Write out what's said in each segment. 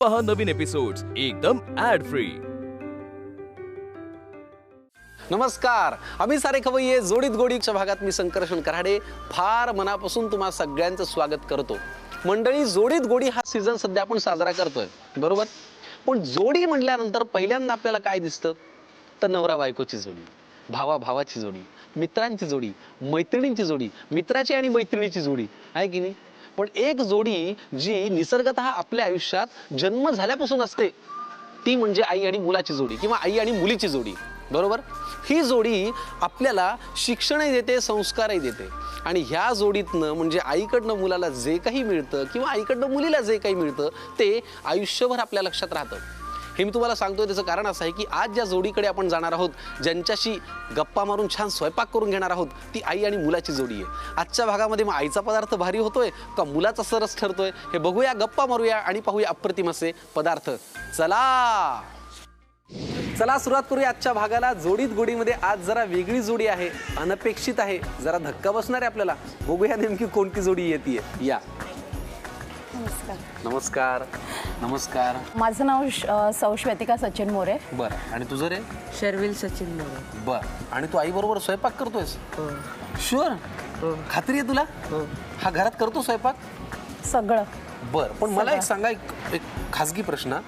पहा नवीन एपिसोड्स एकदम add free. नमस्कार, आम्ही सारे खवय्ये जोडीत गोडीच्या भागात मी संकर्षण कराडे फार मनापासून तुम्हा सगळ्यांचं स्वागत करतो। मंडळी, जोडीत गोडी हा सीझन सध्या आपण साजरा करतोय, बरोबर? पण जोडी म्हटल्यानंतर पहिल्यांदा आपल्याला काय दिसतं तर नवरा बायकोची जोडी, भावा भावाची जोडी, मित्रांची जोडी, मैत्रिणींची जोडी, मित्राची आणि मैत्रिणीची जोडी आहे की नाही? पण एक जोडी जी निसर्गतः आपल्या आयुष्यात जन्म झाल्यापासून असते ती म्हणजे आई आणि मुलाची जोडी किंवा आई आणि मुलीची जोडी, बरोबर? ही जोडी आपल्याला शिक्षणही देते, संस्कारही देते आणि ह्या जोडीतनं म्हणजे आईकडनं मुलाला जे काही मिळतं किंवा आईकडनं मुलीला जे काही मिळतं ते आयुष्यभर आपल्या लक्षात राहतं। हे मी तुम्हाला सांगतोय त्याचं कारण असं आहे की आज ज्या जोडीकडे आपण जाणार आहोत, ज्यांच्याशी गप्पा मारून छान स्वयंपाक करून घेणार आहोत, ती आई आणि मुलाची जोडी आहे। आजच्या भागामध्ये मग आईचा पदार्थ भारी होतोय का मुलाचा सरस ठरतोय हे बघूया, गप्पा मारूया आणि पाहूया अप्रतिम असे पदार्थ। चला सुरुवात करूया आजच्या भागाला। जोडीत गोडीमध्ये आज जरा वेगळी जोडी आहे, अनपेक्षित आहे, जरा धक्का बसणार आहे आपल्याला। बघूया नेमकी कोणती जोडी येते। या, नमस्कार। नमस्कार। नमस्कार। माझं नाव सौ श्वेतिका सचिन मोरे। बरं, आणि तुझं रे? शर्विल सचिन मोरे। बरं, आणि तू आई बरोबर स्वयंपाक करतोयस? हो। शुअर? हो। खात्री आहे तुला? हो। हा घरात करतो स्वयंपाक? सगळं। बरं, पण मला एक सांगा, एक खाजगी प्रश्न,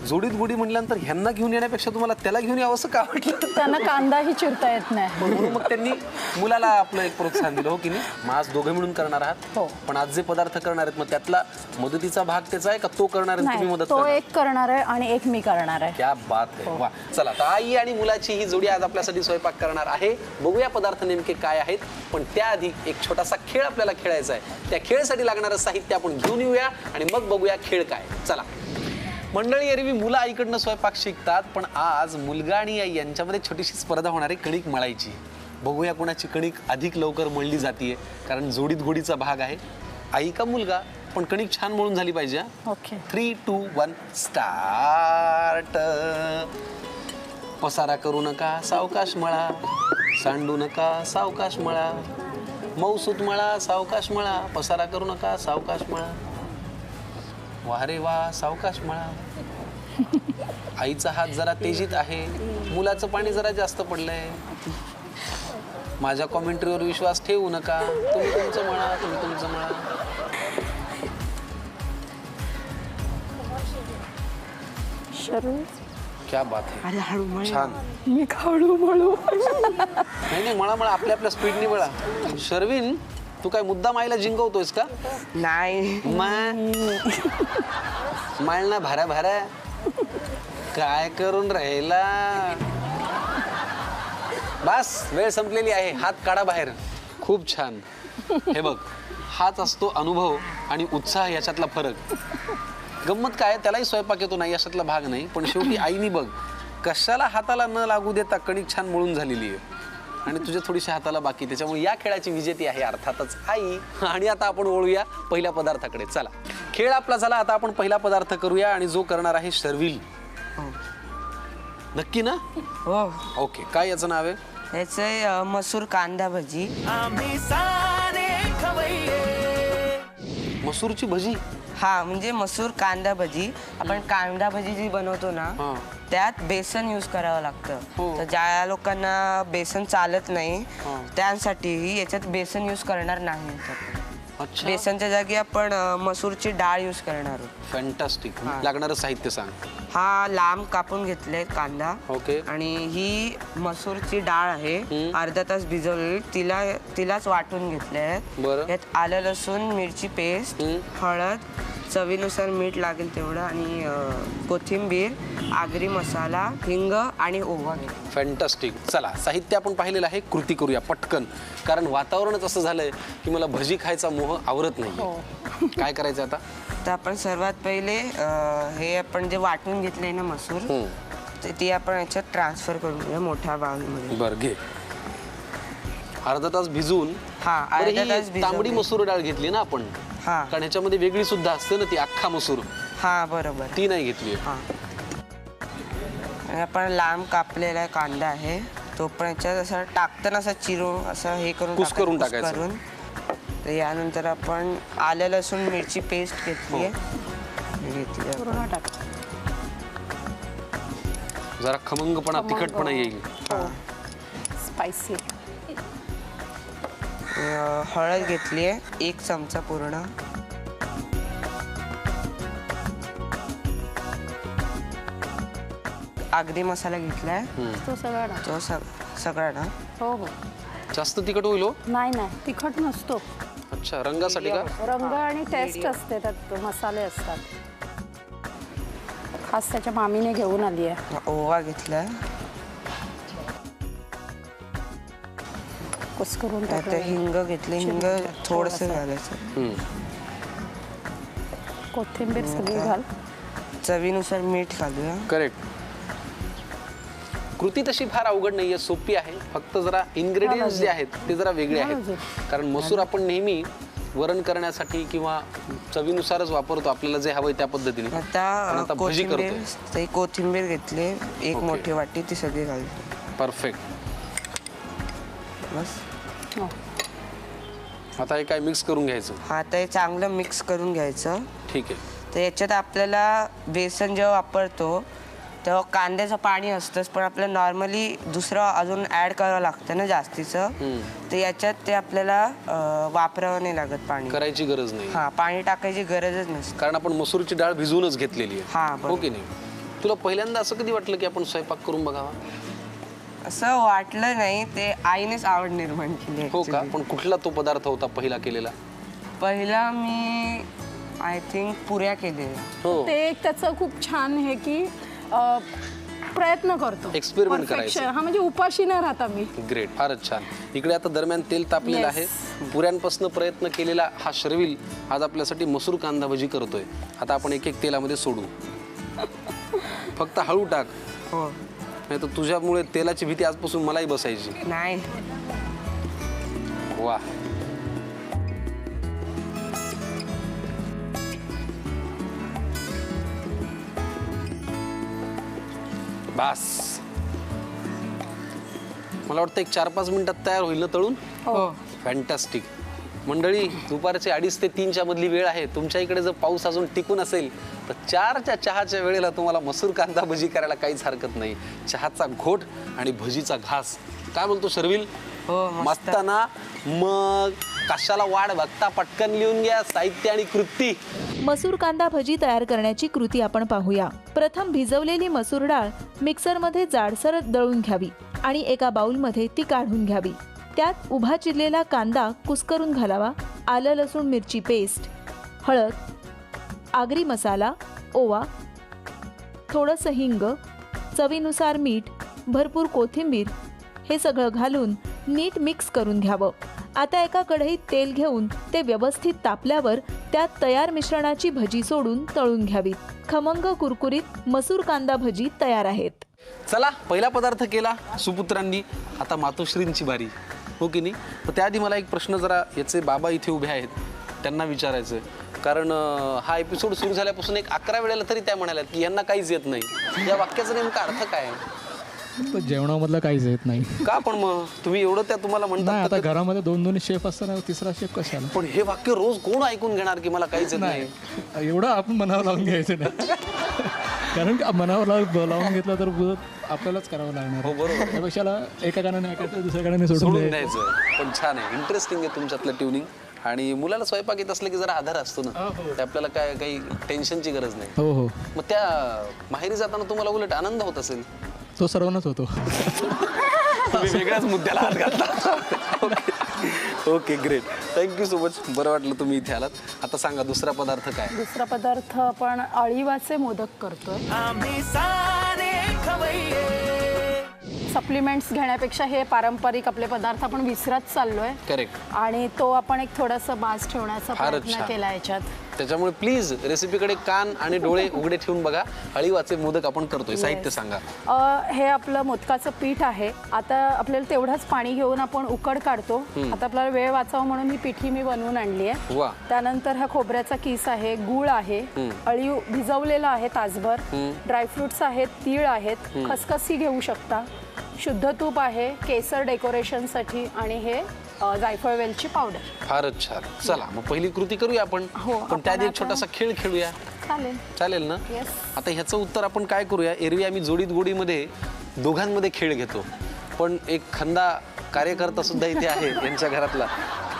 जोडीत गोडी म्हटल्यानंतर ह्यांना घेऊन येण्यापेक्षा तुम्हाला त्याला घेऊन यावं असं का वाटलं? त्यांना कांदाही चिरता येत नाही म्हणून मग त्यांनी मुलाला आपलं एक प्रोत्साहन दिलं, हो की नाही? मग आज दोघे मिळून करणार आहात? हो। पण आज जे पदार्थ करणार आहेत मग त्यातला मदतीचा भाग त्याचा आहे का तो करणार आहे, तुम्ही नाही, मदत तो करणार? एक करणार आहे आणि एक मी करणार आहे। क्या बात आहे, वा। चला, तर आई आणि मुलाची ही जोडी आज आपल्यासाठी स्वयंपाक करणार आहे। बघूया पदार्थ नेमके काय आहेत, पण त्याआधी एक छोटासा खेळ आपल्याला खेळायचा आहे। त्या खेळासाठी लागणारं साहित्य आपण घेऊन येऊया आणि मग बघूया खेळ काय। चला मंडळी, एरवी मुलं आईकडनं स्वयंपाक शिकतात, पण आज मुलगा आणि आई यांच्यामध्ये छोटीशी स्पर्धा होणार आहे कणिक मळायची। बघूया कोणाची कणिक अधिक लवकर मळली जातीये, कारण जोडीत गोडीचा भाग आहे। आई का मुलगा, पण कणिक छान मळून झाली पाहिजे। ओके। 3, 2, 1 स्टार्ट। पसारा करू नका, सावकाश मळा, सांडू नका, सावकाश मळा, मौसूत मळा, सावकाश मळा, पसारा करू नका, सावकाश मळा, वाह रे वा, सावकाश मळा। आईचा हात जरा तेजीत आहे, मुलाचं पाणी जरा जास्त पडलंय। माझ्या कॉमेंट्रीवर विश्वास ठेवू नका, तुम्ही तुमचं मळा, तुम्ही तुमचं मळा। क्या बात आहे, अरे हळू मळ। छान। मी खाळू मळू नाही नाही, मळा मळा, आपल्या आपल्या स्पीडने मळा। शर्विन, तू काय मुद्दाम आईला जिंकवतोयस का? नाही, मळणं भरा भरा काय करून राहिला? बस, वेळ संपलेली आहे, हात काढा बाहेर। खूप छान। हे बघ, हाच असतो अनुभव आणि उत्साह याच्यातला फरक। गंमत काय, त्यालाही स्वयंपाक येतो नाही अशातला भाग नाही, पण शेवटी आईनी बघ कशाला हाताला न लागू देता कणिक छान मळून झालेली आहे आणि तुझ्या थोडीशी हाताला बाकी, त्याच्यामुळे या खेळाची विजेती आहे अर्थातच आई। आणि आता आपण वळूया पहिल्या पदार्थाकडे। चला, खेळ आपला झाला, आता आपण पहिला पदार्थ करूया आणि जो करणार आहे शर्विल। नक्की ना? हो। ओके, काय याचं नाव आहे? याचं मसूर कांदा भजी। मसूरची भजी? हा, म्हणजे मसूर कांदा भजी। आपण कांदा भजी जी बनवतो ना, त्यात बेसन यूज करावं लागतं। तर ज्या लोकांना बेसन चालत नाही त्यांसाठी याच्यात बेसन यूज करणार नाही। अच्छा, बेसनच्या जागी आपण मसूरची डाळ यूज करणार आहोत। फॅन्टास्टिक। लागणारं साहित्य सांग। हा लांब कापून घेतले कांदा, ओके, आणि ही मसूरची डाळ आहे, अर्धा तास भिजवलेली, तिलाच वाटून घेतले। बरं, यात आलं लसूण मिरची पेस्ट, हळद, चवीनुसार मीठ लागेल तेवढं, आणि कोथिंबीर, आगरी मसाला, हिंग आणि ओवा घेतला। फॅन्टास्टिक। चला, साहित्य आपण पाहिलेलं आहे, कृती करूया पटकन, कारण वातावरणच असं झालंय की मला भजी खायचा मोह आवरत नाही। काय करायचं आता? तर आपण सर्वात पहिले हे आपण जे वाटून घेतलंय ना मसूर, ती आपण याच्यात ट्रान्सफर करून घेऊया मोठ्या बाउलमध्ये। बरं, घे। अर्धा तास भिजवून? हा, अर्धा तास तांबडी मसूर डाळ घेतली ना आपण? हा, कारण ह्याच्यामध्ये वेगळी सुद्धा असते ना, ती अख्खा मसूर। हा बरोबर, ती नाही घेतली। हा, आपण लांब कापलेला कांदा आहे तो पण याच्यात असं टाकताना असं चिरून असं हे करून कुस्करून टाकायचं। तर यानंतर आपण आलं लसूण मिरची पेस्ट घेतली आहे, पूर्ण टाक। जरा खमंगपणा तिखटपणा येईल. स्पायसी. हळद घेतली आहे 1 चमचा पूर्ण. आगरी मसाला घेतलाय तो सगळा ना. तो सगळा ना. हो हो. जास्त तिखट होईल हो. नाही नाही तिखट नसतो. अच्छा, रंगासाठी का? रंग आणि टेस्ट असते त्यात, मसाले असतात. खास त्याच्या मामीने घेऊन आली आहे. ओवा घेतलाय. कुस्करून आता हिंग घेतले. हिंग थोडस घालायचं. कोथिंबीर सगळी घाल. चवीनुसार मीठ घालूया. करेक्ट. कृती तशी फार अवघड नाहीये, सोपी आहे. फक्त जरा इन्ग्रेडियंट्स जे आहेत ते जरा वेगळे आहेत. कारण मसूर आपण नेहमी वरण करण्यासाठी किंवा चवीनुसारच वापरतो, आपल्याला जे हवंय त्या पद्धतीने. आता भजी करतो. कोथिंबीर घेतली 1 मोठी वाटी, ती सगळी घालली. परफेक्ट. बस. आता हे काय मिक्स करून घ्यायचं? हा, तर हे चांगलं मिक्स करून घ्यायचं. ठीक आहे. तर याच्यात आपल्याला बेसन जेव्हा वापरतो तेव्हा कांद्याचं पाणी असतंच, पण आपल्याला नॉर्मली दुसरं अजून ॲड करावं लागतं ना जास्तीचं. तर याच्यात ते आपल्याला वापरावं नाही लागत पाणी. करायची गरज नाही. हा, पाणी टाकायची गरजच नसते. कारण आपण मसूरची डाळ भिजवूनच घेतलेली आहे. हा, हो की नाही? तुला पहिल्यांदा असं कधी वाटलं की आपण स्वयंपाक करून बघावा? असं वाटलं नाही, ते आईनेच आवड निर्माण केली. हो का? पण कुठला तो पदार्थ होता पहिला केलेला? पहिला मी आय थिंक पुऱ्या केलेल्या. हो. ते एक त्याचं खूप छान आहे की प्रयत्न करतो, एक्सपेरिमेंट करायचं. हा, म्हणजे उपाशी नाही राहता मी. ग्रेट, फारच छान. इकडे आता दरम्यान तेल तापलेलं आहे. पुऱ्यांपासून प्रयत्न केलेला हा शर्विल आज आपल्यासाठी मसूर कांदा भजी करतोय. आता आपण एक एक तेलामध्ये सोडू. फक्त हळू टाक. हो. नाही तर तुझ्यामुळे तेलाची भीती आजपासून मलाही बसायची. नाही. वा. बस. मला वाटतं एक 4-5 मिनिटात तयार होईल ना तळून? हो. फॅन्टॅस्टिक. मंडळी, दुपारचे 2:30 ते 3च्या मधली वेळ आहे. तुमच्या इकडे जर पाऊस अजून टिकून असेल तर 4च्या चहाच्या वेळेला तुम्हाला मसूर कांदा भजी करायला काहीच हरकत नाही. चहाचा घोट आणि भजीचा घास. काय बोलतो शर्विल? हो, मस्त ना? मग कशाला वाढ बघता, पटकन लिहून घ्या साहित्य आणि कृती. मसूर कांदा भजी तयार करण्याची कृती आपण पाहूया. प्रथम भिजवलेली मसूर डाळ मिक्सरमध्ये जाडसर दळून घ्यावी आणि एका बाउलमध्ये ती काढून घ्यावी. त्यात उभा चिरलेला कांदा कुस्करून घालावा. आलं लसूण मिरची पेस्ट, हळद, आगरी मसाला, ओवा, थोडंसं हिंग, चवीनुसार मीठ, भरपूर कोथिंबीर हे सगळं घालून नीट मिक्स करून घ्यावं. आता एका कढईत तेल घेऊन ते व्यवस्थित तापल्यावर त्यात तयार मिश्रणाची भजी सोडून तळून घ्यावीत. खमंग कुरकुरीत मसूर कांदा भजी तयार आहेत. चला, पहिला पदार्थ केला सुपुत्रांनी. आता मातोश्रींची बारी. हो की नाही? तर त्याआधी मला एक प्रश्न, जरा याचे बाबा इथे उभे आहेत, त्यांना विचारायचं. कारण हा एपिसोड सुरू झाल्यापासून एक 11 वेळेला तरी त्या म्हणाल्यात की यांना काहीच येत नाही. या वाक्याचा नेमका अर्थ काय आहे? जेवणामधलं काहीच येत नाही का? पण मग तुम्ही एवढं त्या तुम्हाला नाही. म्हणता. आता घरामध्ये 2 शेफ असताना तिसरा शेफ कशाला? पण हे वाक्य रोज कोण ऐकून घेणार की मला काहीच येत नाही? एवढं आपण मनावर लावून घ्यायचं नाही. कारण मनावर लावून घेतलं तर आपल्यालाच करावं लागणार. हो, बरोबर. त्यापेक्षा एका गाण्याने ऐकायचं, दुसऱ्या गाण्याने सोडून द्यायचं. पण छान आहे, इंटरेस्टिंग आहे तुमच्यातलं ट्युनिंग. आणि मुलाला स्वयंपाक येत असलं की जरा आधार असतो ना, ते आपल्याला काय काही टेन्शनची गरज नाही. हो हो. मग त्या माहेरी जाताना तुम्हाला उलट आनंद होत असेल? तो सर्वांनाच होतो. तुम्ही वेगळ्याच मुद्द्याला हात घातला. Okay, great. Thank you so much. बरं वाटलं तुम्ही इथे आलात. आता सांगा दुसरा पदार्थ काय? दुसरा पदार्थ आपण अळीवाचे मोदक करतोय. सप्लिमेंट्स घेण्यापेक्षा हे पारंपरिक आपले पदार्थ आपण विसरत चाललोय. करेक्ट. आणि तो आपण एक थोडंसं बास ठेवण्याचा प्रयत्न केला याच्यात. त्याच्यामुळे प्लीज रेसिपीकडे कान आणि डोळे उघडे ठेवून बघा. अळीवाचे मोदक आपण करतोय. साहित्य सांगा. हे आपलं मोदकाचं पीठ आहे. आता आपल्याला तेवढंच पाणी घेऊन आपण उकड काढतो. आता आपल्याला वेळ वाचावा म्हणून ही पिठी मी बनवून आणली आहे. वा. त्यानंतर हा खोबऱ्याचा किस आहे, गूळ आहे, अळी भिजवलेला आहे तासभर, ड्रायफ्रुट्स आहेत, तीळ आहेत, खसखसी घेऊ शकता, शुद्ध तूप आहे केसर डेकोरेशनसाठी, आणि हे जायफळ वेलची पावडर. फारच छान. चला मग पहिली कृती करूया आपण. हो, पण त्याआधी एक आपण छोटासा खेळ खेळूया. चालेल. चालेल ना? येस. आता ह्याचं उत्तर आपण काय करूया, एरवी आम्ही जोडीत गोडीमध्ये दोघांमध्ये खेळ घेतो, पण एक खंदा कार्यकर्ता सुद्धा इथे आहे यांच्या घरातला,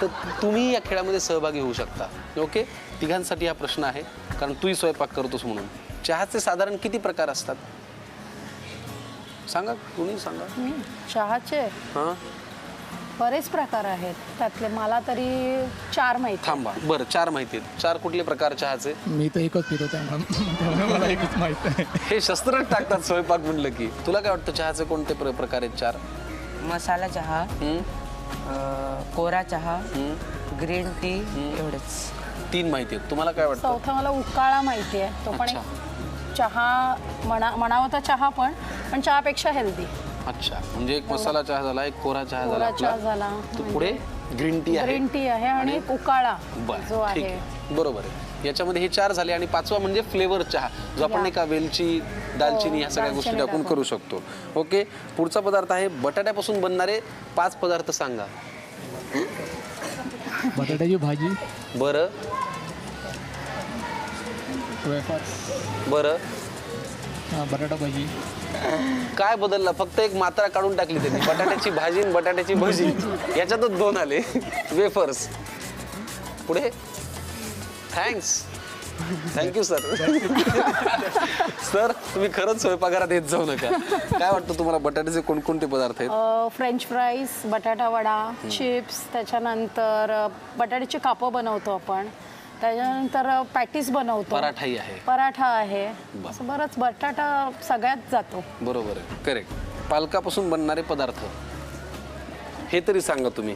तर तुम्ही या खेळामध्ये सहभागी होऊ शकता. ओके, तिघांसाठी हा प्रश्न आहे, कारण तूही स्वयंपाक करतोस म्हणून. चहाचे साधारण किती प्रकार असतात सांगा, तुम्ही सांगा. चहाचे हां बरेच प्रकार आहेत, त्यातले मला तरी 4 माहिती. थांबा, बरं 4 माहिती आहेत. 4 कुठले प्रकार चहाचे? मी तर एकच पितो त्यामुळे मला एकच माहित आहे. हे शस्त्रच टाकतात स्वयंपाक म्हणलं की. तुला काय वाटतं चहाचे कोणते प्रकार आहेत? 4. मसाला चहा, कोरा चहा, ग्रीन टी, एवढेच. 3 माहिती आहेत. तुम्हाला काय वाटतं? चौथा मला उकाळा माहिती आहे, तो पण एक चहा म्हणावा तर चहा पण चहापेक्षा हेल्दी. अच्छा, म्हणजे एक मसाला चहा झाला, एक कोरा चहा झाला, कोरा चहा झाला, तो पुढे ग्रीन टी आहे. ग्रीन टी आहे आणि एक उकाळा बरं, जो ठीक आहे. आहे, बरोबर आहे. याच्यामध्ये हे 4 झाले आणि 5वा म्हणजे फ्लेवर चहा, जो आपण नाही का वेलची, दालचिनी ह्या सगळ्या गोष्टी दालचिनी टाकून टाकून. करू शकतो. ओके, पुढचा पदार्थ आहे बटाट्यापासून बनणारे 5 पदार्थ सांगा. बटाट्याची भाजी, बरं वेफर्स, बरं, बटाटा भाजी. काय बदलला? फक्त एक मात्रा काढून टाकली त्यांनी. बटाट्याची भाजी आणि बटाट्याची भजी याच्यातच 2 आले. वेफर्स पुढे. Thank you sir. सर तुम्ही खरंच स्वयंपाकघरात येत जाऊ नका. काय वाटतं तुम्हाला बटाट्याचे कोणकोणते पदार्थ आहेत? फ्रेंच फ्राईज, बटाटा वडा, चिप्स, त्याच्यानंतर बटाट्याची कापं बनवतो आपण, त्याच्यानंतर पॅटीस बनवतो, पराठाही आहे. पराठा आहे, बरं. असं बरंच बटाटा सगळ्यात जातो. बरोबर आहे, करेक्ट. पालकापासून बनणारे पदार्थ हे तरी सांगा तुम्ही.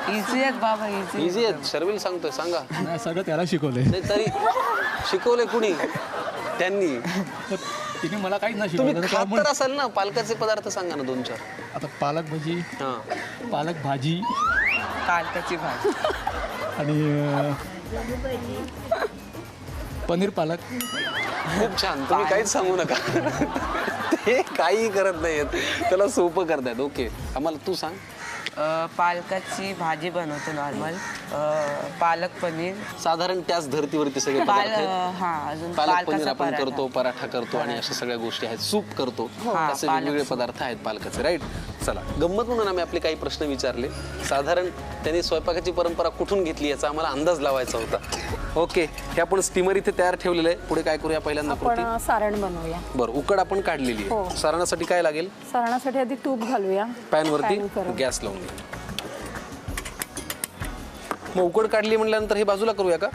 इझी आहेत बाबा, इझी. इझी आहेत. शर्विल सांगतोय, सांगा. नाही, सगळं त्याला शिकवलंय. नाही तरी शिकवले कुणी? त्यांनी. तिने मला काहीच नाही तुम्ही शिकवलं. खात तर असाल ना, पालकाचे पदार्थ सांगा ना 2-4. आता पालक भजी, हां, पालक भाजी कालकाची भाजी. आणि पनीर पालक. खूप छान. तुम्ही काहीच सांगू नका. ते काही करत नाहीत, त्याला सोपं करतायत. ओके, आम्हाला तू सांग. पालकाची भाजी बनवतो नॉर्मल, पालक पनीर, साधारण त्याच धर्तीवरती सगळे पदार्थ आहेत. हा अजून पालक पनीर पालकाचा आपण पराठा. करतो, पराठा करतो आणि अशा सगळ्या गोष्टी आहेत. सूप करतो, असे पालक वेगवेगळे पदार्थ आहेत पालकाचे. राईट. चला, गंमत म्हणून आम्ही आपले काही प्रश्न विचारले. साधारण त्यांनी स्वयंपाकाची परंपरा कुठून घेतली याचा आम्हाला अंदाज लावायचा होता. ओके, हे आपण स्टीमर इथे तयार ठेवलेलं आहे. पुढे काय करूया पहिल्यांदा? आपण सारण बनवूया. बरं, उकड आपण काढलेली आहे. हो. सारणासाठी काय लागेल? सारणासाठी आधी तूप घालूया पॅनवरती पॅन करून. गॅस लावून घ्या. मग उकड काढली म्हटल्यानंतर हे बाजूला करूया का?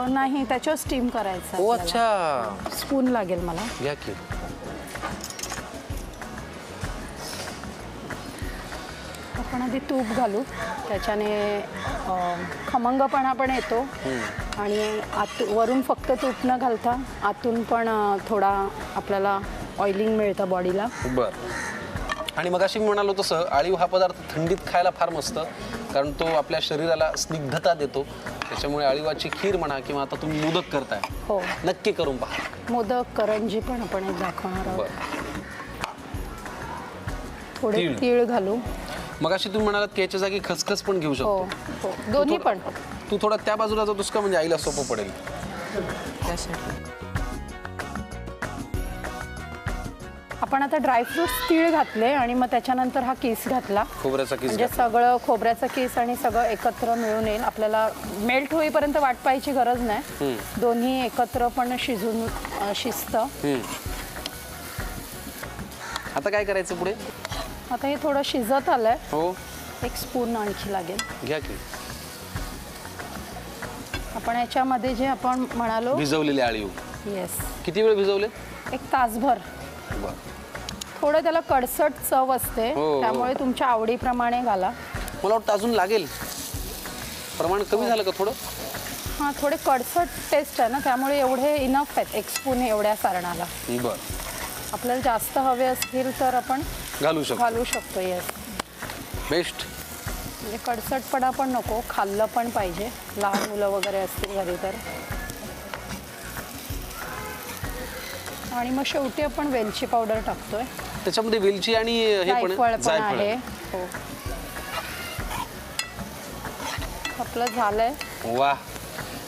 नाही, त्याच्यावर स्टीम करायचं. ओ अच्छा, स्पून लागेल मला. घ्या की. आपण आधी तूप घालू, त्याच्याने खमंगपणा पण येतो आणि वरून फक्त तूप न घालता आतून पण थोडा आपल्याला ऑइलिंग मिळतं बॉडीला. बरं. आणि मग अशी मी म्हणालो तसं अळीव हा पदार्थ थंडीत खायला फार मस्त, कारण तो आपल्या शरीराला स्निग्धता देतो. त्याच्यामुळे अळीवाची खीर म्हणा किंवा आता तुम्ही मोदक करताय, हो, नक्की करून पहा. मोदक करंजी पण आपण एक दाखवणार आहोत. बरं. थोडे तीळ. तीळ घालू. मग अशी तुम्ही म्हणालात की याच्या जागी खसखस पण घेऊ हो शकतो. हो, दोन्ही पण. तू थोडा त्या बाजूला जातोस का, म्हणजे आईला सोपं पडेल. त्यासाठी आपण आता ड्रायफ्रुट्स तीळ घातले आणि मग त्याच्यानंतर हा किस घातला, खोबऱ्याचा किस म्हणजे सगळं खोबऱ्याचा किस आणि सगळं एकत्र मिळून येईल. आपल्याला मेल्ट होईपर्यंत वाट पाहायची गरज नाही, दोन्ही एकत्र पण शिजून शिजतं. आता काय करायचं पुढे? आता हे थोडं शिजत आलंय. हो, एक स्पून आणखी लागेल. घ्या की. आपण याच्यामध्ये जे आपण म्हणालो, भिजवलेले अळीव येस, किती वेळ भिजवले? 1 तासभर. बरं. थोडं त्याला कडसट चव असते, हो. त्यामुळे तुमच्या आवडीप्रमाणे घाला. मला वाटतं अजून लागेल. प्रमाण कमी झालं का थोडं? हां, थोडे कडसट टेस्ट आहे ना, त्यामुळे एवढे इनफ आहेत. 1 स्पून एवढ्या सारणाला. बरं. आपल्याला जास्त हवे असतील तर आपण घालू शकतो. येस. बेस्ट. म्हणजे कडसटपणा पण नको, खाल्लं पण पाहिजे. लहान मुलं वगैरे असतील घरी तर. आणि मग शेवटी आपण वेलची पावडर टाकतोय. त्याच्यामध्ये वेलची आणि हे पण जायफळ पण जायफळ आहे. हो. आपलं झालंय. वा,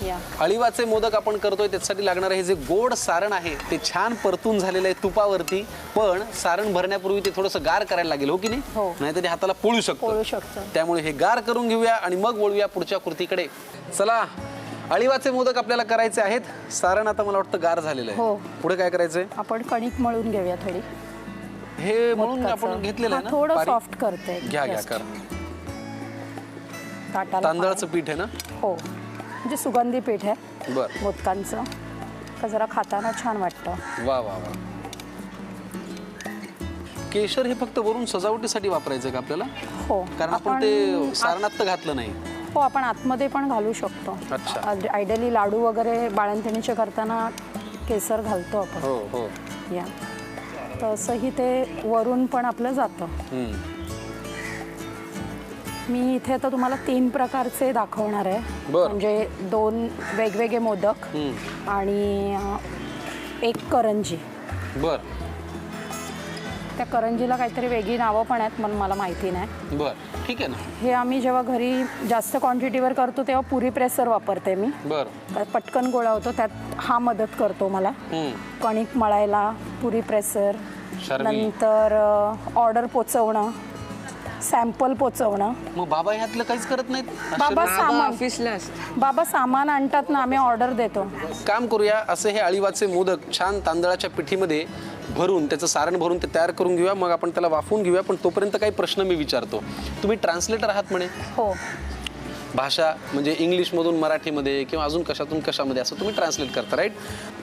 या अळीवाचे मोदक आपण करतोय त्याच्यासाठी लागणार हे जे गोड सारण आहे ते छान परतून झालेलं आहे तुपावरती. पण सारण भरण्यापूर्वी ते थोडंसं गार करायला लागेल, हो की नाही? हो. नाहीतर ते हाताला पोळू पोळू शकतं. शकतं. त्यामुळे हे गार करून घेऊया आणि मग वळूया पुढच्या कृतीकडे. चला, अळीवाचे मोदक आपल्याला करायचे आहेत. सारण आता मला वाटतं गार झालेलं आहे. हो. पुढे काय करायचंय? आपण कणिक मळून घेऊया थोडी. हे म्हणून मोदकाचं. आपण घेतलेलं आहे हा, ना? थोडं बारीक? सॉफ्ट करते. घ्या घ्या, Just. कर. ताटाला तांदळाचं पीठ आहे ना? पाणी. हो, म्हणजे सुगंधी पीठ आहे बर, मोदकांचं. का जरा खाताना छान वाटतं. वा वा वा. केशर हे फक्त वरून सजावटीसाठी वापरायचं का आपल्याला? हो, कारण आपण ते सारणात तर घातलं नाही. हो, आपण आतमध्ये पण घालू शकतो. अच्छा. आयडियली लाडू वगैरे बाळंतणीचे करताना केसर घालतो आपण. हो हो. या तसंही ते वरून पण आपलं जातं. हम्म. मी इथे आता तुम्हाला 3 प्रकारचे दाखवणार आहे. बरं. म्हणजे 2 वेगवेगळे मोदक आणि 1 करंजी. बर त्या करंजीला काहीतरी वेगळी नावं पण आहेत, पण मला माहिती नाही. बर, ठीक आहे ना. हे आम्ही जेव्हा घरी जास्त क्वांटिटीवर करतो तेव्हा पुरी प्रेसर वापरते मी. बर. त्यात पटकन गोळा होतो. त्यात हा मदत करतो मला. कणिक मळायला, पुरी प्रेसर, शर्वी. नंतर ऑर्डर पोचवणं, सॅम्पल पोचवणं. मग बाबा ह्यातलं काहीच करत नाहीत? बाबा सामान ऑफिसला असतं. बाबा सामान आणतात ना, आम्ही ऑर्डर देतो. काम करूया, असे हे अळीवाचे मोदक छान तांदळाच्या पिठीमध्ये भरून त्याचं सारण भरून ते तयार करून घेऊया. मग आपण त्याला वाफवून घेऊया. पण तोपर्यंत काही प्रश्न मी विचारतो. तुम्ही ट्रान्सलेटर आहात म्हणे? हो भाषा म्हणजे इंग्लिशमधून मराठीमध्ये किंवा अजून कशातून कशामध्ये असं तुम्ही ट्रान्सलेट करता, राईट?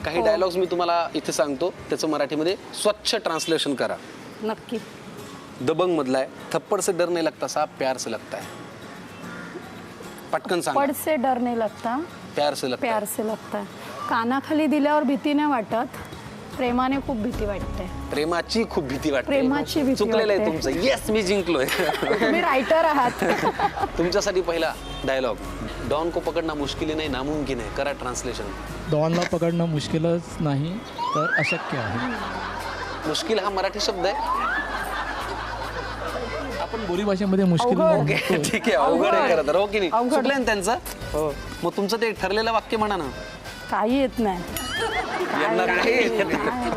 काही हो. डायलॉग्स मी तुम्हाला इथे सांगतो, त्याचं मराठीमध्ये स्वच्छ ट्रान्सलेशन करा. नक्की. दबंग मधला आहे, थप्पड़ से डर नहीं लगता साहब, प्यार से लगता है. पटकन सांगा. पड से डर नहीं लगता, प्यार से लगता है. प्यार से लगता है. कानाखाली दिल्यावर भीती नाही वाटत, प्रेमाने खूप भीती वाटते. प्रेमाची खूप भीती वाटते. प्रेमाची भीती चुकलेलं आहे वाटते. तुमचं. येस, मी जिंकलोय. तुम्ही रायटर आहात. तुमच्यासाठी पहिला डायलॉग. डॉन को पकडणं मुश्किल नाही, नामुमकिन आहे. करा ट्रान्सलेशन. डॉनला पकडणं मुश्किलच नाही तर अशक्य आहे. मुश्किल हा मराठी शब्द आहे. आपण बोलीभाषेमध्ये मुश्किल अवघड. म्हणतो. ठीक आहे, अवघड आहे खरं तर, हो की नाही? अवघड. चुकलंय ना त्यांचं? हो. मग तुमचं ते ठरलेलं वाक्य म्हणा ना. काही येत नाही. यांना काही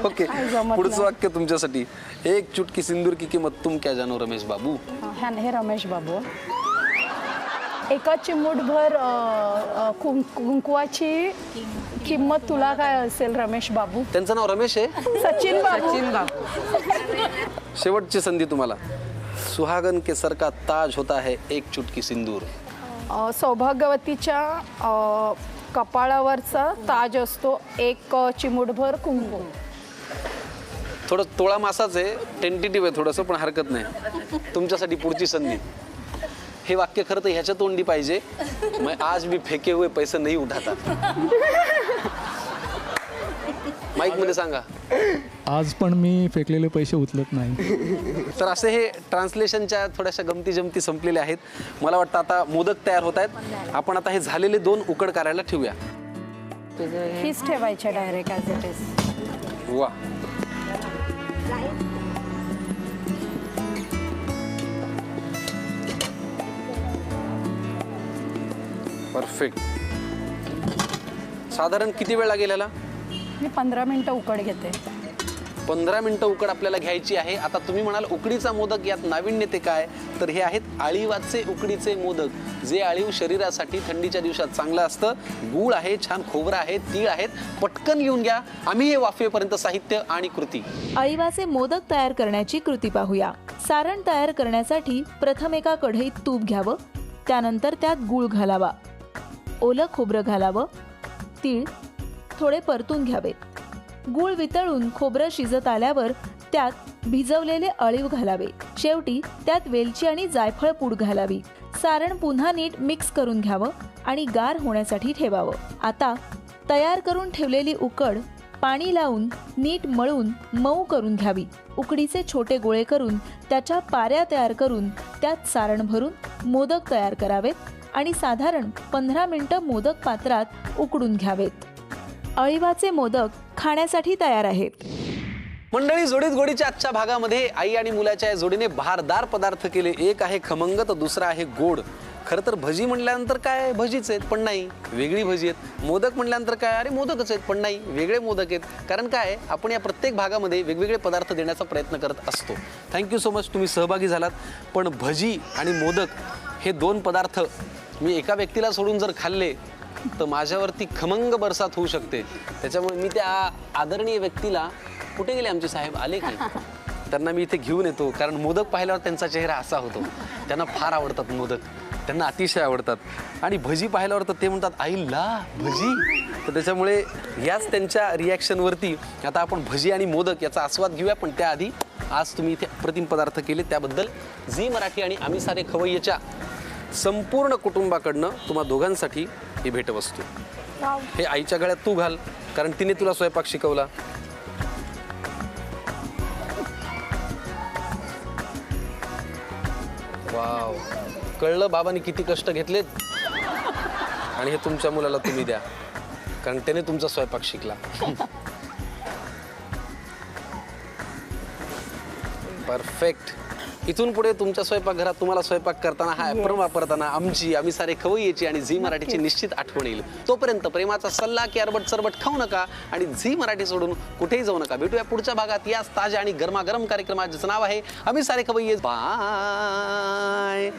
ओके, काय जमत पुढचं नाही. वाक्य तुमच्यासाठी. एक चुटकी सिंदूर की किंमत तुम क्या जानो रमेश बाबू. हे रमेश बाबू. एका चिमूटभर कुंकवाची किंमत तुला काय असेल रमेश बाबू? त्यांचं नाव रमेश आहे. सचिन बाबू. सचिन बाबू. शेवटची संधी तुम्हाला. सुहागन के सर का ताज होता है एक चुटकी सिंदूर. सौभाग्यवतीच्या कपाळावरचा ताज असतो एक चिमूटभर कुंकू. थोडं तोळा मासाच आहे, टेंटेटिव्ह आहे थोडंसं, पण हरकत नाही. तुमच्यासाठी पुढची संधी. हे वाक्य खरं तर ह्याच्या तोंडी पाहिजे. मैं आज भी फेके हुए पैसे नहीं उठाता. माईक मध्ये सांगा. आज पण मी फेकलेले पैसे उचलत नाही. तर असे हे ट्रान्सलेशनच्या थोड्याशा गमती जमती संपलेल्या आहेत. मला वाटतं आता मोदक तयार होत आहेत. आपण आता हे झालेले 2 उकड करायला ठेवूया. हीच ठेवायचे डायरेक्ट ॲज इट इज. वा, परफेक्ट. साधारण किती वेळ लागेल याला? मी 15 मिनिटं उकड घेते. 15 मिनिटं उकड आपल्याला घ्यायची आहे. आता तुम्ही म्हणाल उकडीचा मोदक, यात नाविन्यते काय? तर हे आहेत अळीवाचे उकडीचे मोदक, जे अळीव शरीरासाठी थंडीच्या दिवसात चांगलं असतं. गूळ आहे, छान खोबरं आहे, तीळ आहेत. पटकन लिहून घ्या. आम्ही हे वाफेपर्यंत साहित्य आणि कृती. अळीवाचे मोदक तयार करण्याची कृती पाहूया. सारण तयार करण्यासाठी प्रथम एका कढईत तूप घ्यावं. त्यानंतर त्यात गूळ घालावा, ओलं खोबरं घालावं, तीळ थोडे परतून घ्यावेत. गूळ वितळून खोबरं शिजत आल्यावर त्यात भिजवलेले अळीव घालावे. शेवटी त्यात वेलची आणि जायफळ पूड घालावी. सारण पुन्हा नीट मिक्स करून घ्यावं आणि गार होण्यासाठी ठेवावं. आता तयार करून ठेवलेली उकड पाणी लावून नीट मळून मऊ करून घ्यावी. उकडीचे छोटे गोळे करून त्याच्या पाऱ्या तयार करून त्यात सारण भरून मोदक तयार करावेत आणि साधारण 15 मिनिटं मोदक पात्रात उकडून घ्यावेत. अळीवाचे मोदक खाण्यासाठी तयार आहेत. मंडळी, जोडीत गोडीच्या आजच्या भागामध्ये आई आणि मुलाच्या या जोडीने भारदार पदार्थ केले. एक आहे खमंग तर दुसरा आहे गोड. खरं तर भजी म्हटल्यानंतर काय भजीच आहेत, पण नाही, वेगळी भजी आहेत. मोदक म्हटल्यानंतर काय, अरे मोदकच आहेत, पण नाही, वेगळे मोदक आहेत. कारण काय, आपण या प्रत्येक भागामध्ये वेगवेगळे पदार्थ देण्याचा प्रयत्न करत असतो. थँक्यू सो मच, तुम्ही सहभागी झालात. पण भजी आणि मोदक हे 2 पदार्थ मी एका व्यक्तीला सोडून जर खाल्ले तर माझ्यावरती खमंग बरसात होऊ शकते. त्याच्यामुळे मी त्या आदरणीय व्यक्तीला, कुठे गेले आमचे साहेब, आले की त्यांना मी इथे घेऊन येतो. कारण मोदक पाहिल्यावर त्यांचा चेहरा असा होतो. त्यांना फार आवडतात मोदक, त्यांना अतिशय आवडतात. आणि भजी पाहिल्यावर तर ते म्हणतात, आईला भजी. तर त्याच्यामुळे याच त्यांच्या रिॲक्शनवरती आता आपण भजी आणि मोदक याचा आस्वाद घेऊया. पण त्याआधी आज तुम्ही इथे अप्रतिम पदार्थ केले त्याबद्दल झी मराठी आणि आम्ही सारे खवय्येच्या संपूर्ण कुटुंबाकडनं तुम्हा दोघांसाठी ही भेटवस्तू. हे आईच्या गळ्यात तू घाल, कारण तिने तुला स्वयंपाक शिकवला. वाव, कळलं बाबांनी किती कष्ट घेतलेत. आणि हे तुमच्या मुलाला तुम्ही द्या, कारण त्याने तुमचा स्वयंपाक शिकला. परफेक्ट. इथून पुढे तुमच्या स्वयंपाकघरात तुम्हाला स्वयंपाक करताना हा ॲप्रॉन वापरताना आम्ही सारे खवय्येची आणि झी मराठीची निश्चित आठवण येईल. तोपर्यंत प्रेमाचा सल्ला की अरबट सरबट खाऊ नका आणि झी मराठी सोडून कुठेही जाऊ नका. भेटूया पुढच्या भागात याच ताज्या आणि गरमागरम कार्यक्रमात, ज्याचं नाव आहे आम्ही सारे खवय्ये. बाय.